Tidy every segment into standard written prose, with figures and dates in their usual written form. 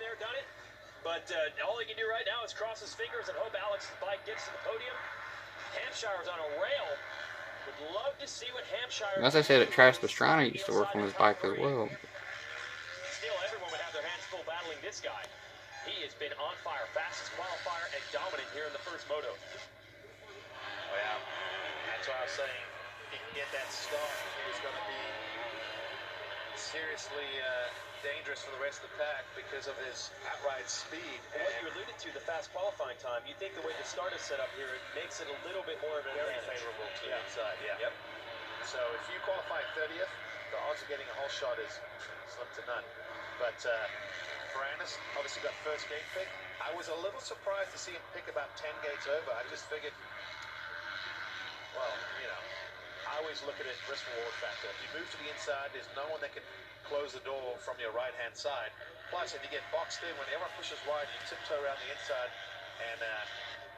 There, done it. But all he can do right now is cross his fingers and hope Alex's bike gets to the podium. Hampshire's on a rail. Would love to see what Hampshire. As I said, at Travis Pastrana used to work on his bike as well. Still, everyone would have their hands full battling this guy. He has been on fire, fastest qualifier and dominant here in the first moto. Well, that's why I was saying he can get that start. He was going to be seriously dangerous for the rest of the pack because of his outright speed. And what you alluded to, the fast qualifying time, you think the way the start is set up here, it makes it a little bit more of an very advantage. favorable to the inside, yeah. Yep. So if you qualify 30th, the odds of getting a whole shot is slim to none. But Ferrandis obviously got first gate pick. I was a little surprised to see him pick about 10 gates over. I just figured, well, you know, I always look at it risk-reward factor. If you move to the inside, there's no one that can close the door from your right-hand side. Plus, if you get boxed in, when everyone pushes wide, you tiptoe around the inside. And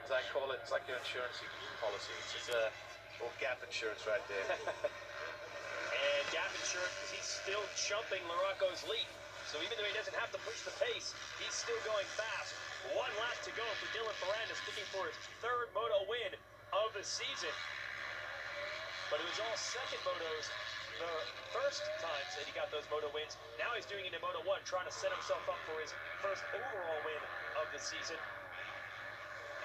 as I call it, it's like your insurance policy. It's a little gap insurance right there. And gap insurance, because he's still jumping Larocco's lead. So even though he doesn't have to push the pace, he's still going fast. One lap to go for Dylan Ferrandis, looking for his third moto win of the season. But it was all second motos the first times that he got those moto wins. Now he's doing it in Moto 1, trying to set himself up for his first overall win of the season.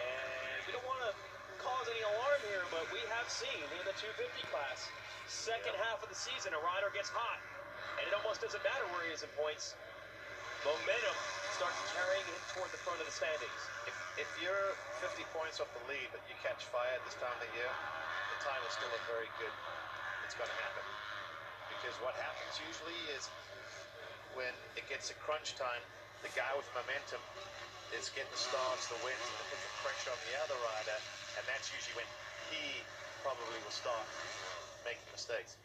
And we don't want to cause any alarm here, but we have seen in the 250 class, second half of the season, a rider gets hot, and it almost doesn't matter where he is in points. Momentum starts carrying him toward the front of the standings. If you're 50 points off the lead, but you catch fire at this time of the year, the time will still look very good. It's going to happen. Because what happens usually is when it gets to crunch time, the guy with momentum is getting the starts, the wins, and put the pressure on the other rider, and that's usually when he probably will start making mistakes.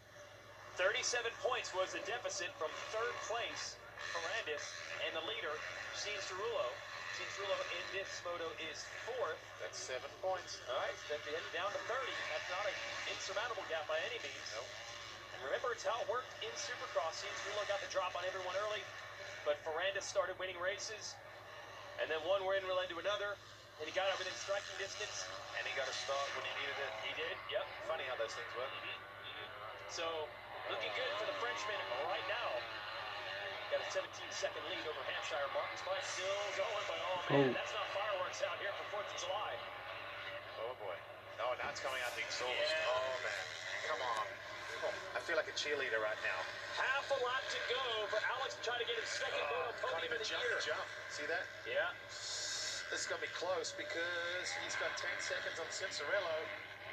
37 points was the deficit from third place, Ferrandis, and the leader, Cianciarulo. Cianciarulo in this moto is fourth. That's 7 points. All right, that's down to 30. That's not an insurmountable gap by any means. Nope. Remember, it's how it worked in Supercross. Cianciarulo got the drop on everyone early, but Ferrandis started winning races, and then one win led to another, and he got it within striking distance. And he got a start when he needed it. He did, yep. Funny how those things work. So, looking good for the Frenchman right now. Got a 17-second lead over Hampshire. Martin's bike still going, but oh man, that's not fireworks out here for 4th of July. Oh boy. Oh, now it's coming out the exhaust. Yeah. Oh man. Come on. I feel like a cheerleader right now. Half a lap to go for Alex to try to get his second moto Can't podium even of the jump year. the jump. See that? Yeah. This is going to be close because he's got 10 seconds on Cianciarulo.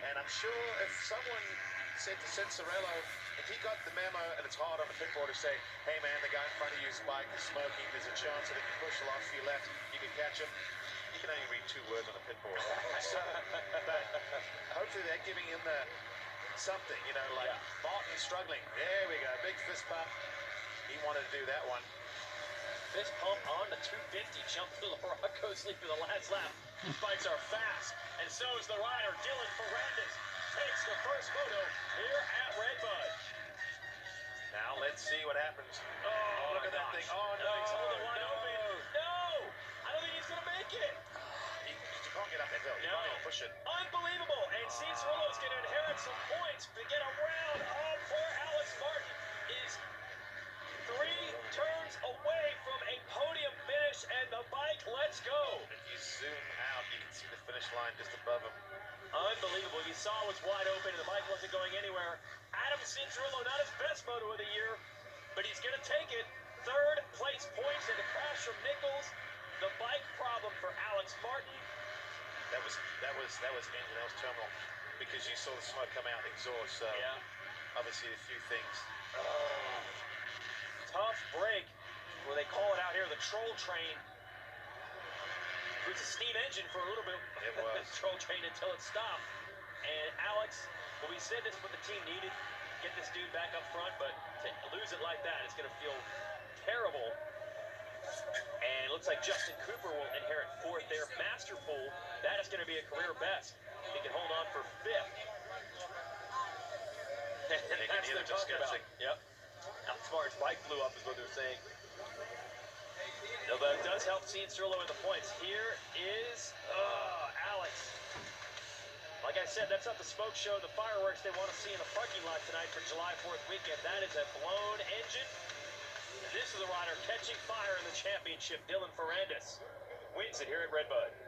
And I'm sure if someone said to Cianciarulo, if he got the memo and it's hard on the pit board to say, hey man, the guy in front of you's bike is smoking, there's a chance that if you push the last few laps, you can catch him. You can only read 2 words on the pit board. So, but hopefully they're giving him something, you know, like Martin struggling. There we go, big fist pump. He wanted to do that one. Fist pump on the 250, jumping to Larocco's lead for the last lap. These bikes are fast, and so is the rider, Dylan Ferrandis. Takes the first moto here at Redbud. Now let's see what happens. Oh, look at that thing. Oh no, he's holding wide open. No, I don't think he's going to make it. You can't get up that hill. You can't even push it. Unbelievable. And Cianciarulo's going to inherit some points to get around. Oh, poor Alex Martin is 3 turns away from a podium finish, and the bike lets go. If you zoom out, you can see the finish line just above him. Unbelievable. You saw it was wide open, and the bike wasn't going anywhere. Adam Cianciarulo, not his best moto of the year, but he's going to take it. Third place points and a crash from Nichols. The bike problem for Alex Martin. That was engine, that was terminal, because you saw the smoke come out exhaust. So obviously a few things. Tough break. Well, they call it out here the troll train. It was a steam engine for a little bit. It was. Troll train until it stopped. And Alex, well, we said this is what the team needed. Get this dude back up front, but to lose it like that, it's going to feel terrible. And it looks like Justin Cooper will inherit 4th there. Masterful, that is going to be a career best. He can hold on for 5th. And that's what they're talking about. Yep. Alex Martin's bike blew up is what they're saying. Although it does help seeing Cirillo in the points. Here is Alex. Like I said, that's not the smoke show, the fireworks they want to see in the parking lot tonight for July 4th weekend. That is a blown engine. And this is a rider catching fire in the championship. Dylan Ferrandis wins it here at Redbud.